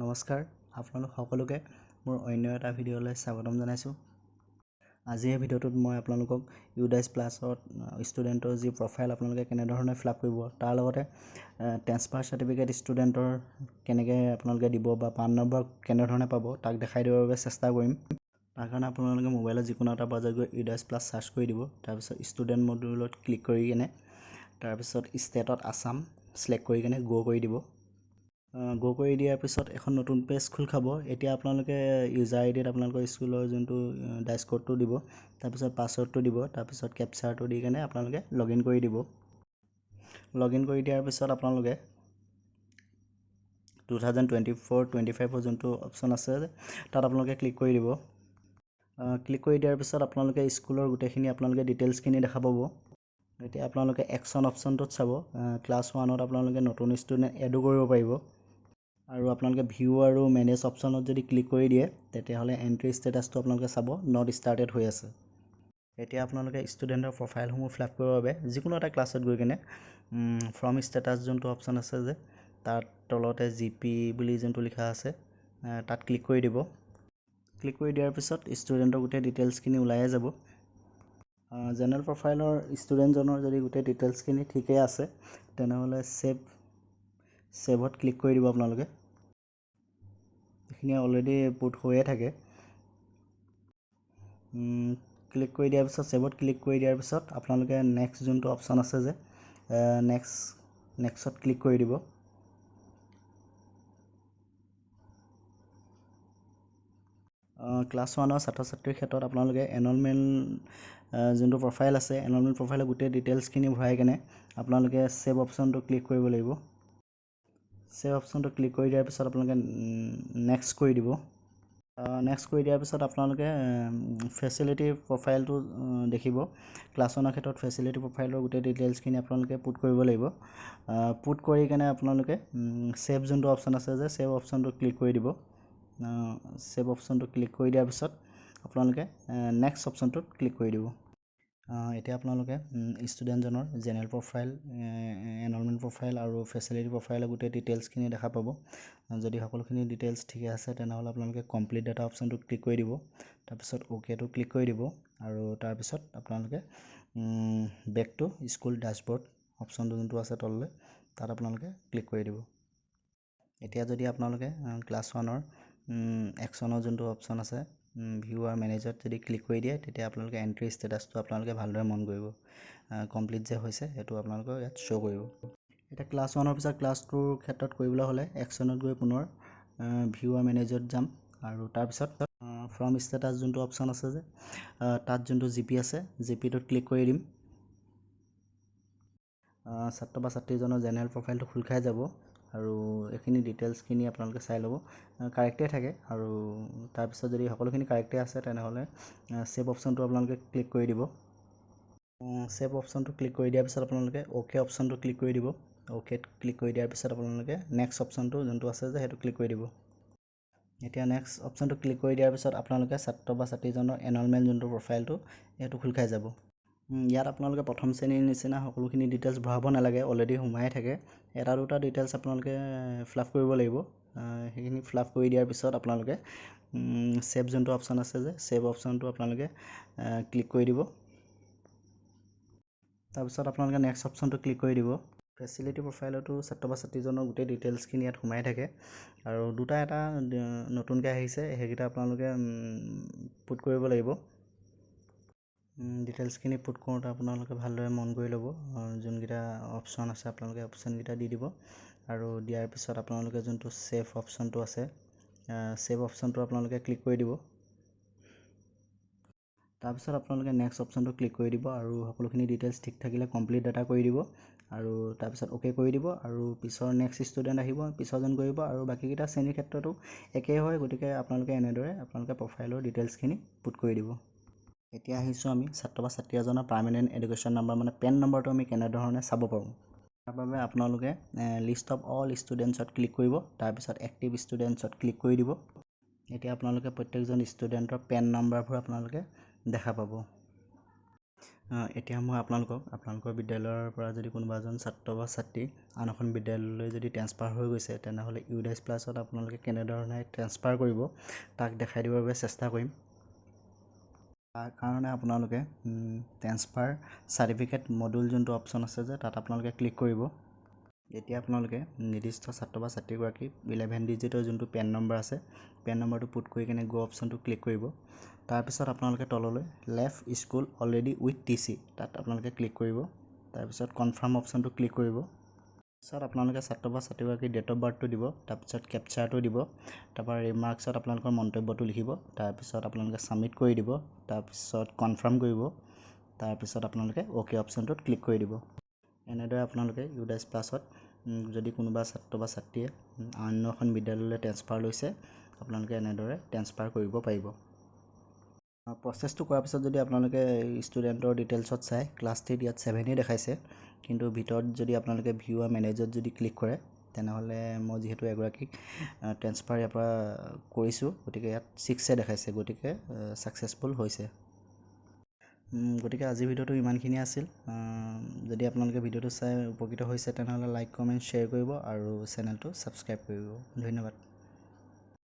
নমস্কাৰ আপোনালোক সকলোকে মোৰ অন্য এটা ভিডিঅ'লৈ স্বাগতম জনাইছোঁ। আজি এই ভিডিঅ'টোত মই আপোনালোকক ইউডাইচ প্লাছত ষ্টুডেণ্টৰ যি প্ৰফাইল আপোনালোকে কেনেধৰণে ফিল আপ কৰিব তাৰ লগতে ট্ৰেন্সফাৰ চাৰ্টিফিকেট ষ্টুডেণ্টৰ কেনেকৈ আপোনালোকে দিব বা পান নম্বৰ কেনেধৰণে পাব তাক দেখাই দিবৰ বাবে চেষ্টা কৰিম। তাৰ কাৰণে আপোনালোকে মোবাইলত যিকোনো এটা ব্ৰাউজাৰত গৈ ইউডাইচ প্লাছ চাৰ্চ কৰি দিব। তাৰপিছত ষ্টুডেণ্ট মডিউলত ক্লিক কৰি কিনে তাৰপিছত ষ্টেটত আছাম ছিলেক্ট কৰি কিনে গ' কৰি দিব। গ' কৰি দিয়াৰ পিছত এখন নতুন পেজ খোল খাব। এতিয়া আপোনালোকে ইউজাৰ আই ডিত আপোনালোকৰ স্কুলৰ যোনটো ডাইচ কোডটো দিব, তাৰপিছত পাছৱৰ্ডটো দিব, তাৰপিছত কেপচাৰটো দি কেনে আপোনালোকে লগ ইন কৰি দিব। লগ ইন কৰি দিয়াৰ পিছত আপোনালোকে 2024-25 যোনটো অপশ্যন আছে তাত আপোনালোকে ক্লিক কৰি দিব। ক্লিক কৰি দিয়াৰ পিছত আপোনালোকে স্কুলৰ গোটেইখিনি আপোনালোকে ডিটেইলছখিনি দেখা পাব। এতিয়া আপোনালোকে একশ্যন অপশ্যনটোত চাব। ক্লাছ 1ত আপোনালোকে নতুন ষ্টুডেণ্ট এডো কৰিব পাৰিব। আৰু আপোনালোকে ভিউ আৰু মেনেজ অপশ্যনত যদি ক্লিক কৰি দিয়ে তেতিয়াহ'লে এণ্ট্ৰি ষ্টেটাছটো আপোনালোকে চাব নট ষ্টাৰ্টেড হৈ আছে। এতিয়া আপোনালোকে ষ্টুডেণ্টৰ প্ৰফাইলসমূহ ফিল আপ কৰিবৰ বাবে যিকোনো এটা ক্লাছত গৈ কিনে ফ্ৰম ষ্টেটাছ যোনটো অপশ্যন আছে যে তাত তলতে GP বুলি যোনটো লিখা আছে তাত ক্লিক কৰি দিব। ক্লিক কৰি দিয়াৰ পিছত ষ্টুডেণ্টৰ গোটেই ডিটেইলছখিনি ওলাইয়ে যাব। জেনেৰেল প্ৰফাইলৰ ষ্টুডেণ্টজনৰ যদি গোটেই ডিটেইলছখিনি ঠিকেই আছে তেনেহ'লে ছেভত ক্লিক কৰি দিব আপোনালোকে। এইখিনি অলৰেডি পুট হৈয়ে থাকে। ক্লিক কৰি দিয়াৰ পিছত ছেভত ক্লিক কৰি দিয়াৰ পিছত আপোনালোকে নেক্সট যোনটো অপশ্যন আছে যে নেক্সটত ক্লিক কৰি দিব। ক্লাছ 1ৰ ছাত্ৰ ছাত্ৰীৰ ক্ষেত্ৰত আপোনালোকে এনৰলমেণ্ট যোনটো প্ৰফাইল আছে এনৰলমেণ্ট প্ৰফাইলৰ গোটেই ডিটেইলছখিনি ভৰাই কেনে আপোনালোকে ছেভ অপশ্যনটো ক্লিক কৰিব লাগিব। ছেভ অপশ্যনটো ক্লিক কৰি দিয়াৰ পিছত আপোনালোকে নেক্সট কৰি দিব। নেক্সট কৰি দিয়াৰ পিছত আপোনালোকে ফেচিলিটি প্ৰফাইলটো দেখিব। ক্লাছ 1ৰ ক্ষেত্ৰত ফেচিলিটি প্ৰফাইলৰ গোটেই ডিটেইলছখিনি আপোনালোকে পুট কৰিব লাগিব। পুট কৰি কেনে আপোনালোকে ছেভ যোনটো অপশ্যন আছে যে ছেভ অপশ্যনটো ক্লিক কৰি দিব। ছেভ অপশ্যনটো ক্লিক কৰি দিয়াৰ পিছত আপোনালোকে নেক্সট অপশ্যনটোত ক্লিক কৰি দিব। এতিয়া আপোনালোকে ষ্টুডেণ্টজনৰ জেনেৰেল প্ৰফাইল, এনৰলমেণ্ট প্ৰফাইল আৰু ফেচিলিটি প্ৰফাইলৰ গোটেই ডিটেইলছখিনি দেখা পাব। যদি সকলোখিনি ডিটেইলছ ঠিকে আছে তেনেহ'লে আপোনালোকে কমপ্লিট ডাটা অপশ্যনটো ক্লিক কৰি দিব। তাৰপিছত অ'কেটো ক্লিক কৰি দিব আৰু তাৰপিছত আপোনালোকে বেক টু স্কুল ডেছবৰ্ড অপশ্যনটো যোনটো আছে তললৈ তাত আপোনালোকে ক্লিক কৰি দিব। এতিয়া যদি আপোনালোকে ক্লাছ 1ৰ একশ্যনৰ যোনটো অপশ্যন আছে ভিউ আৰু মেনেজত যদি ক্লিক কৰি দিয়ে তেতিয়া আপোনালোকে এণ্ট্ৰি ষ্টেটাছটো আপোনালোকে ভালদৰে মন কৰিব। কমপ্লিট যে হৈছে সেইটো আপোনালোকৰ ইয়াত শ্ব' কৰিব। এতিয়া ক্লাছ 1ৰ পিছত ক্লাছ 2ৰ ক্ষেত্ৰত কৰিবলৈ হ'লে একশ্যনত গৈ পুনৰ ভিউ আৰু মেনেজত যাম আৰু তাৰপিছত ফ্ৰম ষ্টেটাছ যোনটো অপশ্যন আছে যে তাত যোনটো GP আছে GPটোত ক্লিক কৰি দিম। ছাত্ৰ বা ছাত্ৰীজনৰ জেনেৰেল প্ৰফাইলটো খোল খাই যাব আৰু এইখিনি ডিটেইলছখিনি আপোনালোকে চাই ল'ব। কাৰেক্টেই থাকে আৰু তাৰপিছত যদি সকলোখিনি কাৰেক্টেই আছে তেনেহ'লে ছেভ অপশ্যনটো আপোনালোকে ক্লিক কৰি দিব। ছেভ অপশ্যনটো ক্লিক কৰি দিয়াৰ পিছত আপোনালোকে অ'কে অপশ্যনটো ক্লিক কৰি দিব। অ'কেত ক্লিক কৰি দিয়াৰ পিছত আপোনালোকে নেক্সট অপশ্যনটো যোনটো আছে যে সেইটো ক্লিক কৰি দিব। এতিয়া নেক্সট অপশ্যনটো ক্লিক কৰি দিয়াৰ পিছত আপোনালোকে ছাত্ৰ বা ছাত্ৰীজনৰ এনৰলমেণ্ট যোনটো প্ৰফাইলটো সেইটো খোল খাই যাব। ইয়াত আপোনালোকে প্ৰথম শ্ৰেণীৰ নিচিনা সকলোখিনি ডিটেইলছ ভৰাব নালাগে, অলৰেডি সোমাই থাকে। এটা দুটা ডিটেইলছ আপোনালোকে ফিল আপ কৰিব লাগিব। সেইখিনি ফিল আপ কৰি দিয়াৰ পিছত আপোনালোকে ছেভ যোনটো অপশ্যন আছে যে ছেভ অপশ্যনটো আপোনালোকে ক্লিক কৰি দিব। তাৰপিছত আপোনালোকে নেক্সট অপশ্যনটো ক্লিক কৰি দিব। ফেচিলিটি প্ৰফাইলতো ছাত্ৰ বা ছাত্ৰীজনৰ গোটেই ডিটেইলছখিনি ইয়াত সোমাই থাকে আৰু দুটা এটা নতুনকৈ আহিছে সেইকেইটা আপোনালোকে পুট কৰিব লাগিব। ডিটেইলছখিনি পুট কৰোঁতে আপোনালোকে ভালদৰে মন কৰি ল'ব। যোনকেইটা অপশ্যন আছে আপোনালোকে অপশ্যনকেইটা দি দিব আৰু দিয়াৰ পিছত আপোনালোকে যোনটো ছেভ অপশ্যনটো আছে ছেভ অপশ্যনটো আপোনালোকে ক্লিক কৰি দিব। তাৰপিছত আপোনালোকে নেক্সট অপশ্যনটো ক্লিক কৰি দিব আৰু সকলোখিনি ডিটেইলছ ঠিক থাকিলে কমপ্লিট ডাটা কৰি দিব আৰু তাৰপিছত অ'কে কৰি দিব আৰু পিছৰ নেক্সট ষ্টুডেণ্ট আহিব পিছৰজন কৰিব আৰু বাকীকেইটা শ্ৰেণীৰ ক্ষেত্ৰতো একেই হয়। গতিকে আপোনালোকে এনেদৰে আপোনালোকে প্ৰফাইলৰ ডিটেইলছখিনি পুট কৰি দিব। এতিয়া আহিছোঁ আমি ছাত্ৰ বা ছাত্ৰী এজনৰ পাৰ্মানেণ্ট এডুকেশ্যন নাম্বাৰ মানে পেন নম্বৰটো আমি কেনেধৰণে চাব পাৰোঁ। তাৰ বাবে আপোনালোকে লিষ্ট অফ অল ষ্টুডেণ্টছত ক্লিক কৰিব, তাৰপিছত এক্টিভ ষ্টুডেণ্টছত ক্লিক কৰি দিব। এতিয়া আপোনালোকে প্ৰত্যেকজন ষ্টুডেণ্টৰ পেন নাম্বাৰবোৰ আপোনালোকে দেখা পাব। এতিয়া মই আপোনালোকৰ বিদ্যালয়ৰ পৰা যদি কোনোবা এজন ছাত্ৰ বা ছাত্ৰী আন এখন বিদ্যালয়লৈ যদি ট্ৰেন্সফাৰ হৈ গৈছে তেনেহ'লে ইউডাইছ প্লাছত আপোনালোকে কেনেধৰণে ট্ৰেন্সফাৰ কৰিব তাক দেখাই দিবৰ বাবে চেষ্টা কৰিম। তাৰ কাৰণে আপোনালোকে ট্ৰেন্সফাৰ চাৰ্টিফিকেট মডুল যোনটো অপশ্যন আছে যে তাত আপোনালোকে ক্লিক কৰিব। এতিয়া আপোনালোকে নিৰ্দিষ্ট ছাত্ৰ বা ছাত্ৰীগৰাকী 11 ডিজিটৰ যোনটো পেন নম্বৰ আছে পেন নম্বৰটো পুট কৰি কিনে গো অপশ্যনটো ক্লিক কৰিব। তাৰপিছত আপোনালোকে তললৈ left school already with TC তাত আপোনালোকে ক্লিক কৰিব। তাৰপিছত কনফাৰ্ম অপশ্যনটো ক্লিক কৰিব। তাৰপিছত আপোনালোকে ছাত্ৰ বা ছাত্ৰীগৰাকীৰ ডেট অফ বাৰ্থটো দিব, তাৰপিছত কেপচাৰটো দিব, তাৰপৰা ৰিমাৰ্কছত আপোনালোকৰ মন্তব্যটো লিখিব, তাৰপিছত আপোনালোকে ছাবমিট কৰি দিব, তাৰপিছত কনফাৰ্ম কৰিব, তাৰপিছত আপোনালোকে অ'কে অপশ্যনটোত ক্লিক কৰি দিব। এনেদৰে আপোনালোকে ইউডাইছ প্লাছত যদি কোনোবা ছাত্ৰ বা ছাত্ৰীয়ে অন্য এখন বিদ্যালয়লৈ ট্ৰেন্সফাৰ লৈছে আপোনালোকে এনেদৰে ট্ৰেন্সফাৰ কৰিব পাৰিব। প্ৰচেছটো কৰাৰ পিছত যদি আপোনালোকে ষ্টুডেণ্টৰ ডিটেইলছত চাই ক্লাছ 3 ইয়াত 7 দেখাইছে, কিন্তু ভিতৰত যদি আপোনালোকে ভিউ আৰু মেনেজত যদি ক্লিক কৰে তেনেহ'লে মই যিহেতু এগৰাকীক ট্ৰেন্সফাৰ ইয়াৰ পৰা কৰিছোঁ গতিকে ইয়াত 6 দেখাইছে, গতিকে ছাকচেছফুল হৈছে। গতিকে আজিৰ ভিডিঅ'টো ইমানখিনিয়ে আছিল। যদি আপোনালোকে ভিডিঅ'টো চাই উপকৃত হৈছে তেনেহ'লে লাইক কমেণ্ট শ্বেয়াৰ কৰিব আৰু চেনেলটো ছাবস্ক্ৰাইব কৰিব। ধন্যবাদ।